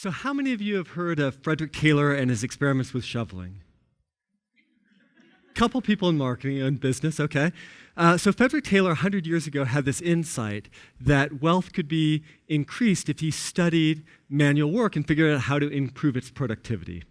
So how many of you have heard of Frederick Taylor and his experiments with shoveling? Couple people in marketing and business, okay. So Frederick Taylor 100 years ago had this insight that wealth could be increased if he studied manual work and figured out how to improve its productivity.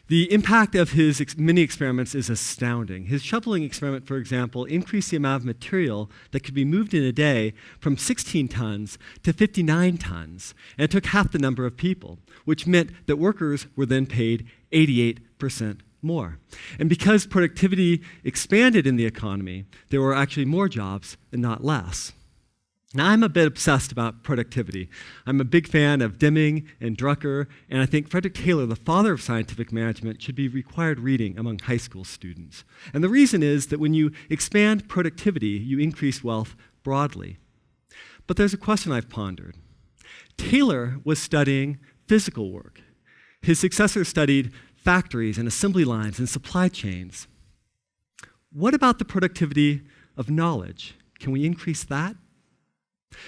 The impact of his many experiments is astounding. His shoveling experiment, for example, increased the amount of material that could be moved in a day from 16 tons to 59 tons, and it took half the number of people, which meant that workers were then paid 88% more. And because productivity expanded in the economy, there were actually more jobs and not less. Now, I'm a bit obsessed about productivity. I'm a big fan of Deming and Drucker, and I think Frederick Taylor, the father of scientific management, should be required reading among high school students. And the reason is that when you expand productivity, you increase wealth broadly. But there's a question I've pondered. Taylor was studying physical work. His successor studied factories and assembly lines and supply chains. What about the productivity of knowledge? Can we increase that?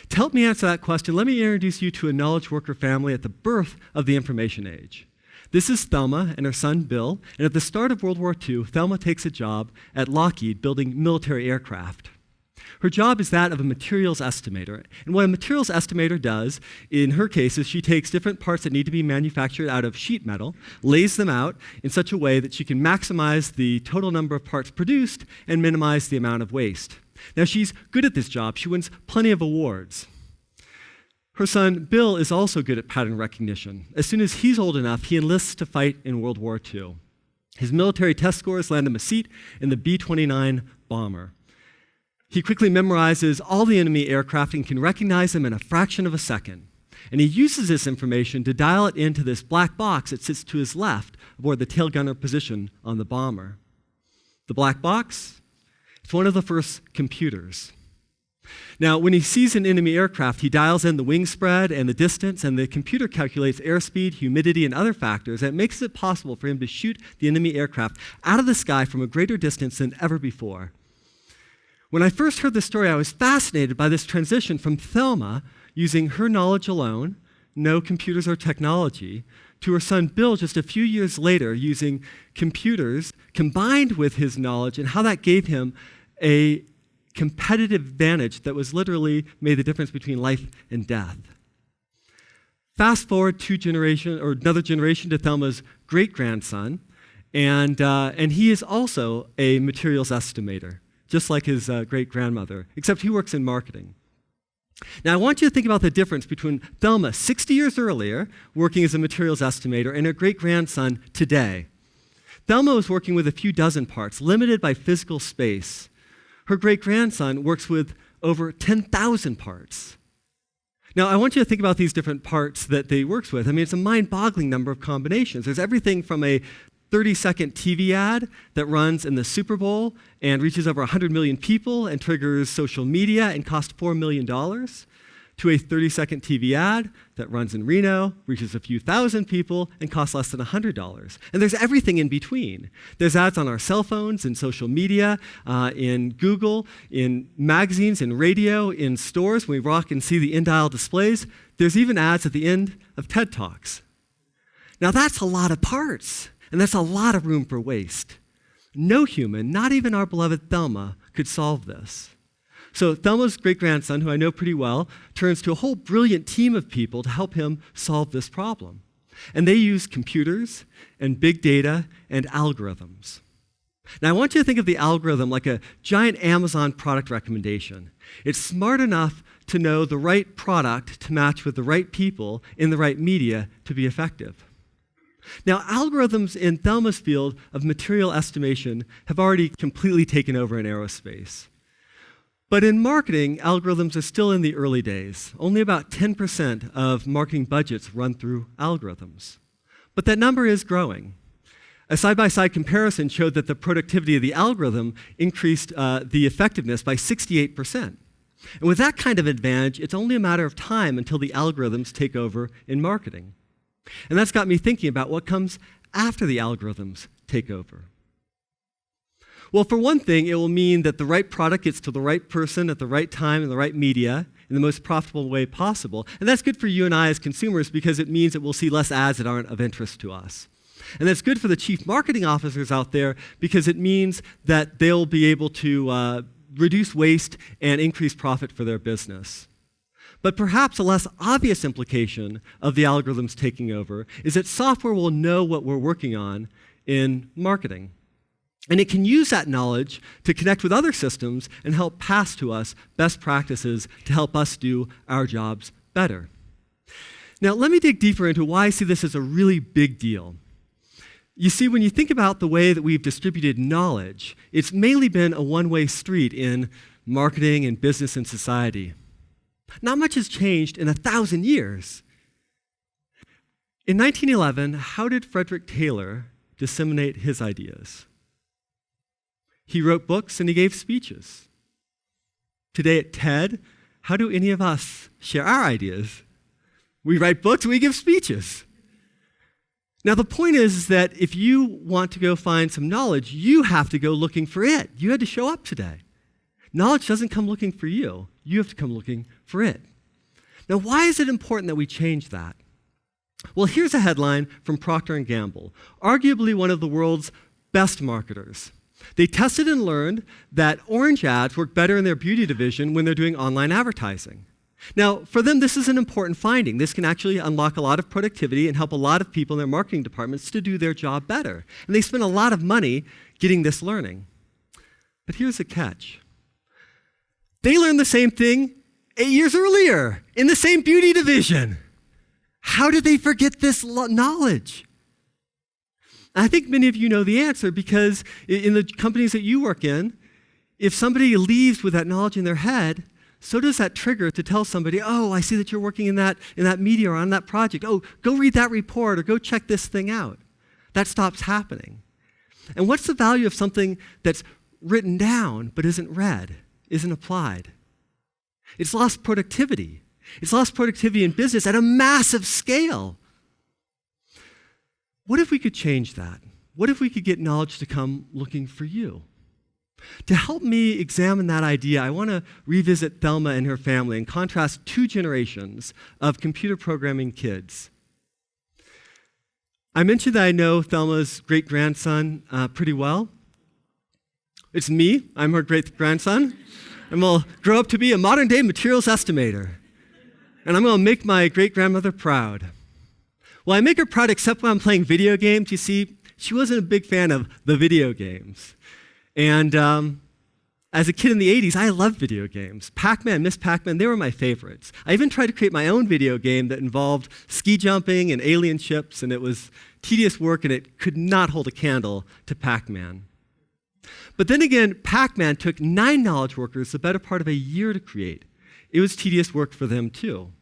To help me answer that question, let me introduce you to a knowledge worker family at the birth of the information age. This is Thelma and her son Bill, and at the start of World War II, Thelma takes a job at Lockheed building military aircraft. Her job is that of a materials estimator, and what a materials estimator does, in her case, is she takes different parts that need to be manufactured out of sheet metal, lays them out in such a way that she can maximize the total number of parts produced and minimize the amount of waste. Now, she's good at this job. She wins plenty of awards. Her son, Bill, is also good at pattern recognition. As soon as he's old enough, he enlists to fight in World War II. His military test scores land him a seat in the B-29 bomber. He quickly memorizes all the enemy aircraft and can recognize them in a fraction of a second. And he uses this information to dial it into this black box that sits to his left aboard the tail gunner position on the bomber. The black box? It's one of the first computers. Now, when he sees an enemy aircraft, he dials in the wing spread and the distance, and the computer calculates airspeed, humidity, and other factors, and it makes it possible for him to shoot the enemy aircraft out of the sky from a greater distance than ever before. When I first heard this story, I was fascinated by this transition from Thelma, using her knowledge alone, no computers or technology, to her son Bill just a few years later using computers combined with his knowledge, and how that gave him a competitive advantage that was literally made the difference between life and death. Fast forward another generation to Thelma's great-grandson, and he is also a materials estimator, just like his great-grandmother, except he works in marketing. Now, I want you to think about the difference between Thelma 60 years earlier, working as a materials estimator, and her great-grandson today. Thelma was working with a few dozen parts, limited by physical space. Her great-grandson works with over 10,000 parts. Now, I want you to think about these different parts that they works with. I mean, it's a mind-boggling number of combinations. There's everything from a 30-second TV ad that runs in the Super Bowl and reaches over 100 million people and triggers social media and costs $4 million, to a 30-second TV ad that runs in Reno, reaches a few thousand people, and costs less than $100. And there's everything in between. There's ads on our cell phones, in social media, in Google, in magazines, in radio, in stores. When we walk and see the in-dial displays, there's even ads at the end of TEDTalks. Now, that's a lot of parts. And that's a lot of room for waste. No human, not even our beloved Thelma, could solve this. So Thelma's great-grandson, who I know pretty well, turns to a whole brilliant team of people to help him solve this problem. And they use computers and big data and algorithms. Now, I want you to think of the algorithm like a giant Amazon product recommendation. It's smart enough to know the right product to match with the right people in the right media to be effective. Now, algorithms in Thelma's field of material estimation have already completely taken over in aerospace. But in marketing, algorithms are still in the early days. Only about 10% of marketing budgets run through algorithms. But that number is growing. A side-by-side comparison showed that the productivity of the algorithm increased the effectiveness by 68%. And with that kind of advantage, it's only a matter of time until the algorithms take over in marketing. And that's got me thinking about what comes after the algorithms take over. Well, for one thing, it will mean that the right product gets to the right person at the right time in the right media, in the most profitable way possible. And that's good for you and I as consumers because it means that we'll see less ads that aren't of interest to us. And that's good for the chief marketing officers out there because it means that they'll be able to reduce waste and increase profit for their business. But perhaps a less obvious implication of the algorithms taking over is that software will know what we're working on in marketing. And it can use that knowledge to connect with other systems and help pass to us best practices to help us do our jobs better. Now, let me dig deeper into why I see this as a really big deal. You see, when you think about the way that we've distributed knowledge, it's mainly been a one-way street in marketing and business and society. Not much has changed in 1,000 years. In 1911, how did Frederick Taylor disseminate his ideas? He wrote books and he gave speeches. Today at TED, how do any of us share our ideas? We write books and we give speeches. Now, the point is that if you want to go find some knowledge, you have to go looking for it. You had to show up today. Knowledge doesn't come looking for you. You have to come looking for it. Now, why is it important that we change that? Well, here's a headline from Procter & Gamble, arguably one of the world's best marketers. They tested and learned that orange ads work better in their beauty division when they're doing online advertising. Now, for them, this is an important finding. This can actually unlock a lot of productivity and help a lot of people in their marketing departments to do their job better. And they spend a lot of money getting this learning. But here's the catch. They learned the same thing 8 years earlier in the same beauty division. How did they forget this knowledge? I think many of you know the answer because in the companies that you work in, if somebody leaves with that knowledge in their head, so does that trigger to tell somebody, oh, I see that you're working in that media or on that project. Oh, go read that report or go check this thing out. That stops happening. And what's the value of something that's written down but isn't read, isn't applied? It's lost productivity. It's lost productivity in business at a massive scale. What if we could change that? What if we could get knowledge to come looking for you? To help me examine that idea, I want to revisit Thelma and her family and contrast two generations of computer programming kids. I mentioned that I know Thelma's great-grandson pretty well. It's me. I'm her great-grandson. I'm going to grow up to be a modern-day materials estimator. And I'm going to make my great-grandmother proud. Well, I make her proud except when I'm playing video games. You see, she wasn't a big fan of the video games. And as a kid in the 80s, I loved video games. Pac-Man, Miss Pac-Man, they were my favorites. I even tried to create my own video game that involved ski jumping and alien ships, and it was tedious work, and it could not hold a candle to Pac-Man. But then again, Pac-Man took 9 knowledge workers the better part of a year to create. It was tedious work for them, too.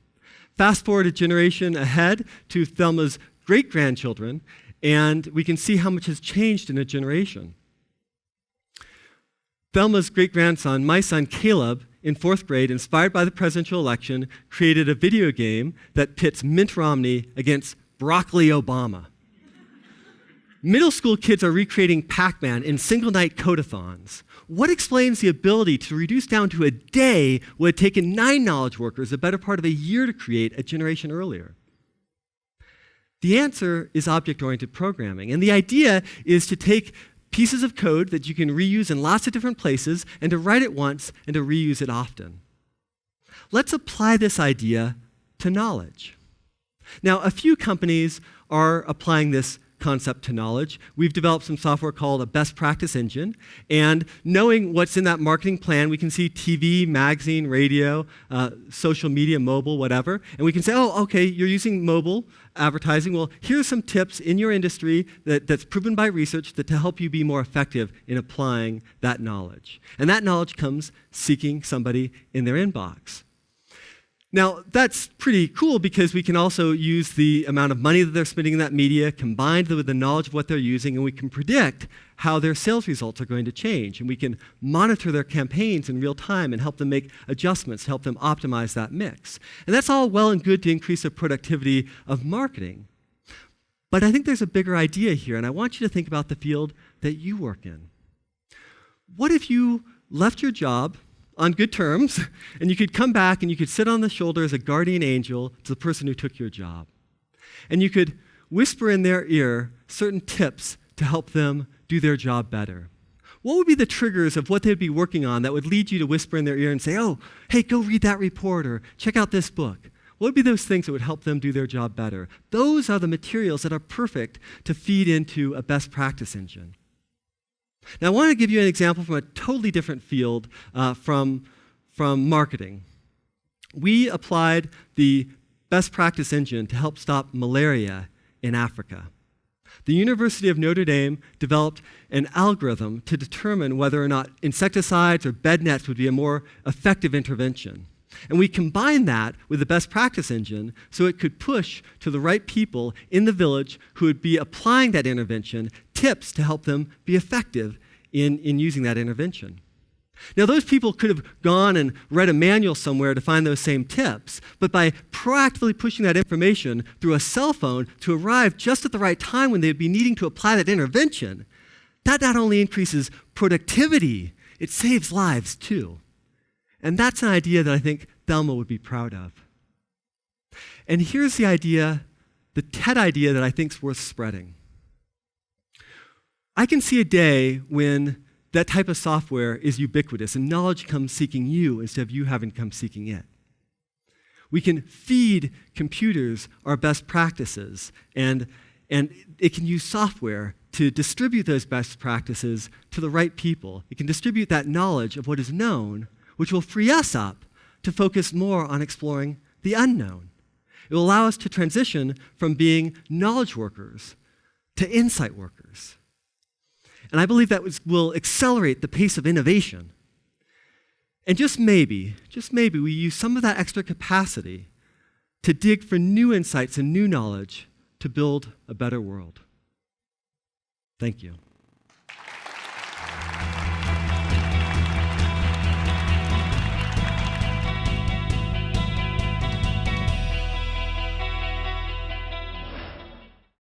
Fast forward a generation ahead to Thelma's great-grandchildren, and we can see how much has changed in a generation. Thelma's great-grandson, my son Caleb, in 4th grade, inspired by the presidential election, created a video game that pits Mitt Romney against Broccoli Obama. Middle school kids are recreating Pac-Man in single-night code-a-thons. What explains the ability to reduce down to a day what had taken 9 knowledge workers the better part of a year to create a generation earlier? The answer is object-oriented programming, and the idea is to take pieces of code that you can reuse in lots of different places and to write it once and to reuse it often. Let's apply this idea to knowledge. Now, a few companies are applying this concept to knowledge. We've developed some software called a best practice engine, and knowing what's in that marketing plan, we can see TV, magazine, radio, social media, mobile, whatever, and we can say, oh, okay, you're using mobile advertising. Well, here's some tips in your industry that's proven by research to help you be more effective in applying that knowledge. And that knowledge comes seeking somebody in their inbox. Now, that's pretty cool because we can also use the amount of money that they're spending in that media combined with the knowledge of what they're using, and we can predict how their sales results are going to change. And we can monitor their campaigns in real time and help them make adjustments, help them optimize that mix. And that's all well and good to increase the productivity of marketing. But I think there's a bigger idea here, and I want you to think about the field that you work in. What if you left your job on good terms, and you could come back and you could sit on the shoulder as a guardian angel to the person who took your job. And you could whisper in their ear certain tips to help them do their job better. What would be the triggers of what they'd be working on that would lead you to whisper in their ear and say, oh, hey, go read that report or check out this book? What would be those things that would help them do their job better? Those are the materials that are perfect to feed into a best practice engine. Now, I want to give you an example from a totally different field, from marketing. We applied the best practice engine to help stop malaria in Africa. The University of Notre Dame developed an algorithm to determine whether or not insecticides or bed nets would be a more effective intervention. And we combined that with the best practice engine so it could push to the right people in the village who would be applying that intervention tips to help them be effective in using that intervention. Now, those people could have gone and read a manual somewhere to find those same tips, but by proactively pushing that information through a cell phone to arrive just at the right time when they'd be needing to apply that intervention, that not only increases productivity, it saves lives too. And that's an idea that I think Thelma would be proud of. And here's the idea, the TED idea that I think is worth spreading. I can see a day when that type of software is ubiquitous and knowledge comes seeking you instead of you having to come seeking it. We can feed computers our best practices, and it can use software to distribute those best practices to the right people. It can distribute that knowledge of what is known, which will free us up to focus more on exploring the unknown. It will allow us to transition from being knowledge workers to insight workers. And I believe that will accelerate the pace of innovation. And just maybe we use some of that extra capacity to dig for new insights and new knowledge to build a better world. Thank you.